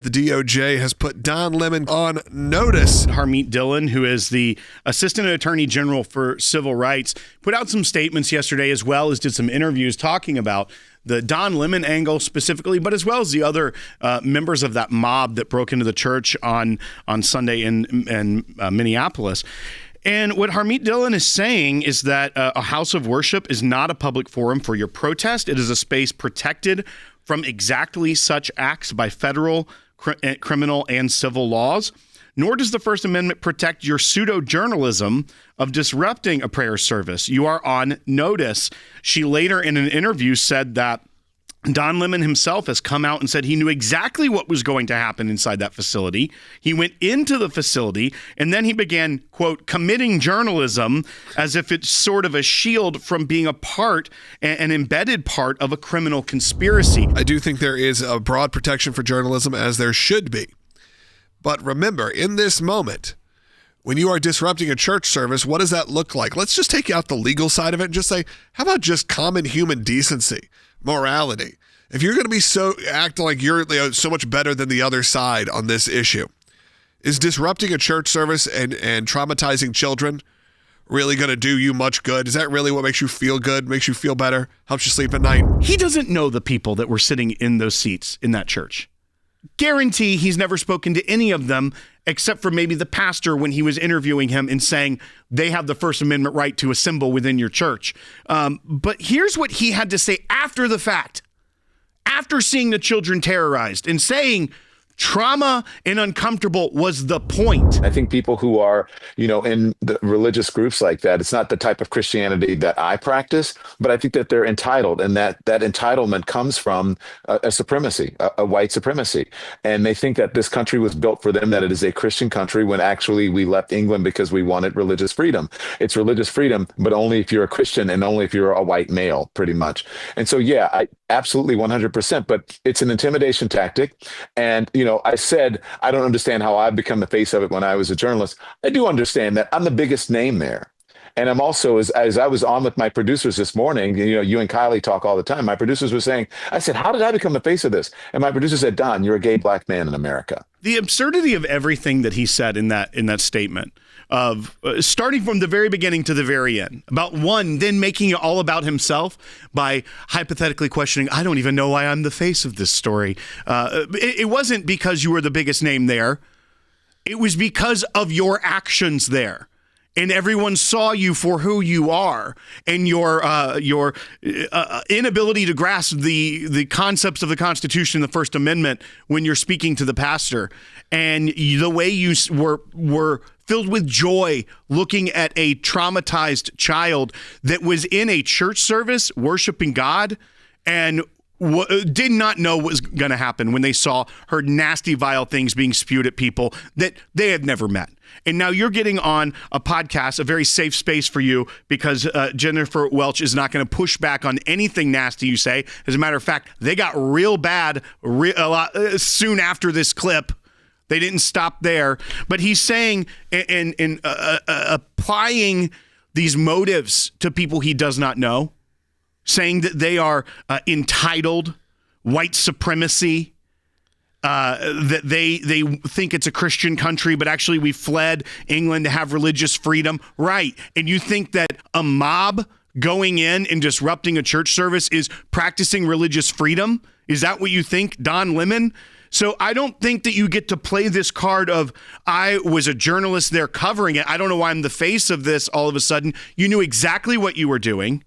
The DOJ has put Don Lemon on notice. Harmeet Dhillon, who is the Assistant Attorney General for Civil Rights, put out some statements yesterday, as well as did some interviews talking about the Don Lemon angle specifically, but as well as the other members of that mob that broke into the church on Sunday in Minneapolis. And what Harmeet Dhillon is saying is that a house of worship is not a public forum for your protest. It is a space protected from exactly such acts by federal, criminal, and civil laws. Nor does the First Amendment protect your pseudo-journalism of disrupting a prayer service. You are on notice. She later in an interview said that Don Lemon himself has come out and said he knew exactly what was going to happen inside that facility. He went into the facility and then he began, quote, committing journalism as if it's sort of a shield from being a part, an embedded part of a criminal conspiracy. I do think there is a broad protection for journalism, as there should be. But remember, in this moment, when you are disrupting a church service, what does that look like? Let's just take out the legal side of it and just say, how about just common human decency? Morality. If you're going to be acting like you're so much better than the other side on this issue, is disrupting a church service and traumatizing children really going to do you much good? Is that really what makes you feel good, makes you feel better, helps you sleep at night? He doesn't know the people that were sitting in those seats in that church. Guarantee he's never spoken to any of them except for maybe the pastor when he was interviewing him and saying they have the First Amendment right to assemble within your church. But here's what he had to say after the fact, after seeing the children terrorized and saying trauma and uncomfortable was the point. I think people who are, in the religious groups like that, it's not the type of Christianity that I practice, but I think that they're entitled, and that entitlement comes from a supremacy, a white supremacy. And they think that this country was built for them, that it is a Christian country, when actually we left England because we wanted religious freedom. It's religious freedom, but only if you're a Christian and only if you're a white male, pretty much. And so, yeah, I absolutely 100%, but it's an intimidation tactic. And, I said, I don't understand how I've become the face of it when I was a journalist. I do understand that I'm the biggest name there. And I'm also, as I was on with my producers this morning, you and Kylie talk all the time. My producers were saying, I said, how did I become the face of this? And my producer said, Don, you're a gay black man in America. The absurdity of everything that he said in that statement, of starting from the very beginning to the very end, about one, then making it all about himself by hypothetically questioning, I don't even know why I'm the face of this story. It wasn't because you were the biggest name there. It was because of your actions there. And everyone saw you for who you are, and your inability to grasp the concepts of the Constitution, the First Amendment, when you're speaking to the pastor, and the way you were filled with joy looking at a traumatized child that was in a church service worshiping God and did not know what was going to happen when they saw her nasty, vile things being spewed at people that they had never met. And now you're getting on a podcast, a very safe space for you, because Jennifer Welch is not going to push back on anything nasty you say. As a matter of fact, they got real bad soon after this clip. They didn't stop there. But he's saying and applying these motives to people he does not know, saying that they are entitled, white supremacy, that they think it's a Christian country, but actually we fled England to have religious freedom. Right. And you think that a mob going in and disrupting a church service is practicing religious freedom? Is that what you think, Don Lemon? So I don't think that you get to play this card of, I was a journalist there covering it. I don't know why I'm the face of this all of a sudden. You knew exactly what you were doing.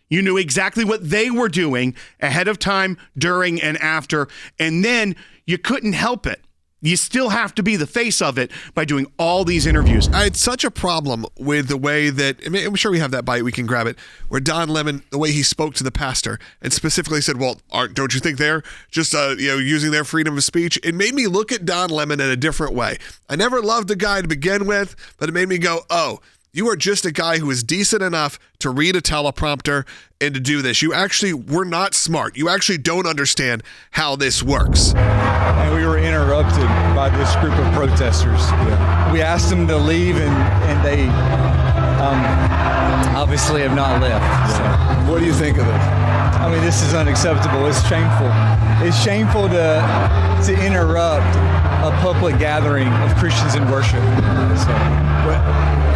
You knew exactly what they were doing ahead of time, during, and after. And then you couldn't help it. You still have to be the face of it by doing all these interviews. I had such a problem with the way that, I'm sure we have that bite, we can grab it, where Don Lemon, the way he spoke to the pastor and specifically said, well, don't you think they're just using their freedom of speech? It made me look at Don Lemon in a different way. I never loved the guy to begin with, but it made me go, oh, you are just a guy who is decent enough to read a teleprompter and to do this. You actually were not smart. You actually don't understand how this works. And we were interrupted by this group of protesters. Yeah. We asked them to leave, and they obviously have not left. So. What do you think of this? I mean, this is unacceptable. It's shameful. it's shameful to interrupt a public gathering of Christians in worship.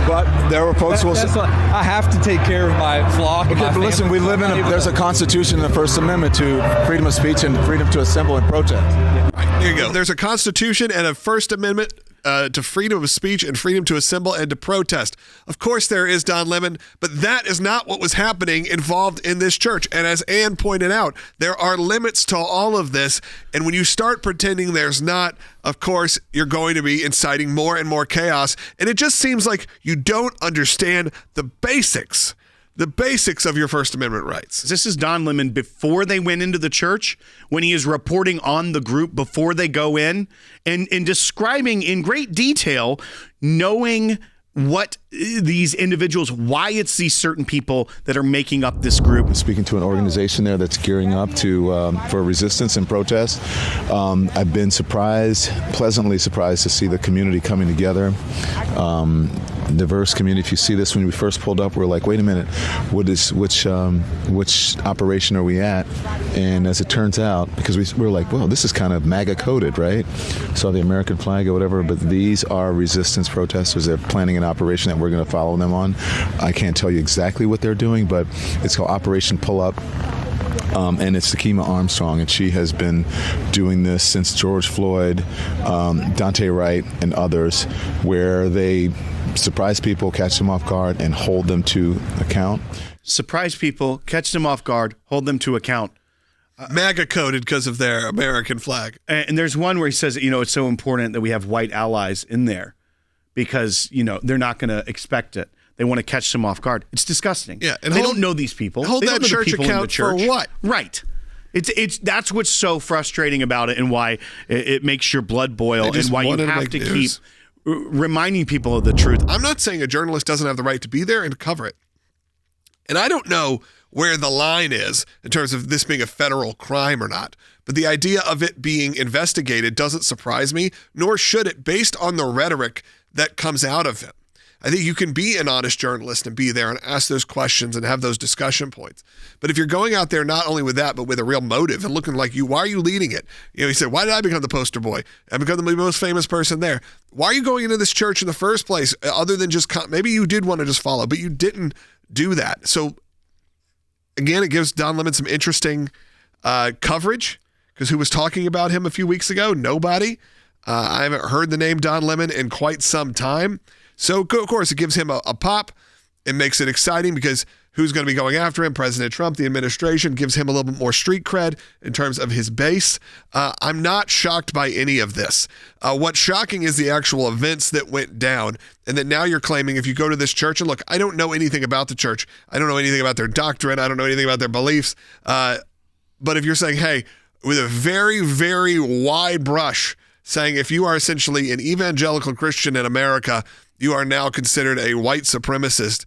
But there were folks who will say, I have to take care of my flock. okay, but listen, we live there's a constitution in the First Amendment to freedom of speech and freedom to assemble and protest. Right, there you go. There's a Constitution and a First Amendment to freedom of speech and freedom to assemble and to protest. Of course there is, Don Lemon, but that is not what was happening involved in this church. And as Ann pointed out, there are limits to all of this. And when you start pretending there's not, of course, you're going to be inciting more and more chaos. And it just seems like you don't understand the basics of your First Amendment rights. This is Don Lemon before they went into the church, when he is reporting on the group before they go in and describing in great detail, knowing what these individuals, why it's these certain people that are making up this group. Speaking to an organization there that's gearing up for resistance and protest. I've been pleasantly surprised to see the community coming together. Diverse community. If you see this, when we first pulled up, we're like, wait a minute, which operation are we at? And as it turns out, because we were like, well, this is kind of MAGA coded, right? Saw the American flag or whatever, but these are resistance protesters. They're planning an operation that we're going to follow them on. I can't tell you exactly what they're doing, but it's called Operation Pull Up. And it's Takima Armstrong, and she has been doing this since George Floyd, Dante Wright, and others, where they surprise people, catch them off guard, and hold them to account. Surprise people, catch them off guard, hold them to account. MAGA coded because of their American flag. And there's one where he says, it's so important that we have white allies in there because, they're not going to expect it. They want to catch them off guard. It's disgusting. Yeah, and they don't know these people. Hold they that don't know church the people account in the church. for what? Right. It's that's what's so frustrating about it, and why it makes your blood boil, and why you have to keep reminding people of the truth. I'm not saying a journalist doesn't have the right to be there and to cover it. And I don't know where the line is in terms of this being a federal crime or not. But the idea of it being investigated doesn't surprise me, nor should it, based on the rhetoric that comes out of him. I think you can be an honest journalist and be there and ask those questions and have those discussion points. But if you're going out there not only with that, but with a real motive and looking like you, why are you leading it? He said, why did I become the poster boy? I become the most famous person there. Why are you going into this church in the first place, other than just, maybe you did want to just follow, but you didn't do that. So again, it gives Don Lemon some interesting coverage, because who was talking about him a few weeks ago? Nobody. I haven't heard the name Don Lemon in quite some time. So, of course, it gives him a pop. It makes it exciting because who's going to be going after him? President Trump, the administration, gives him a little bit more street cred in terms of his base. I'm not shocked by any of this. What's shocking is the actual events that went down, and that now you're claiming if you go to this church, and look, I don't know anything about the church. I don't know anything about their doctrine. I don't know anything about their beliefs. But if you're saying, hey, with a very, very wide brush, saying if you are essentially an evangelical Christian in America, you are now considered a white supremacist.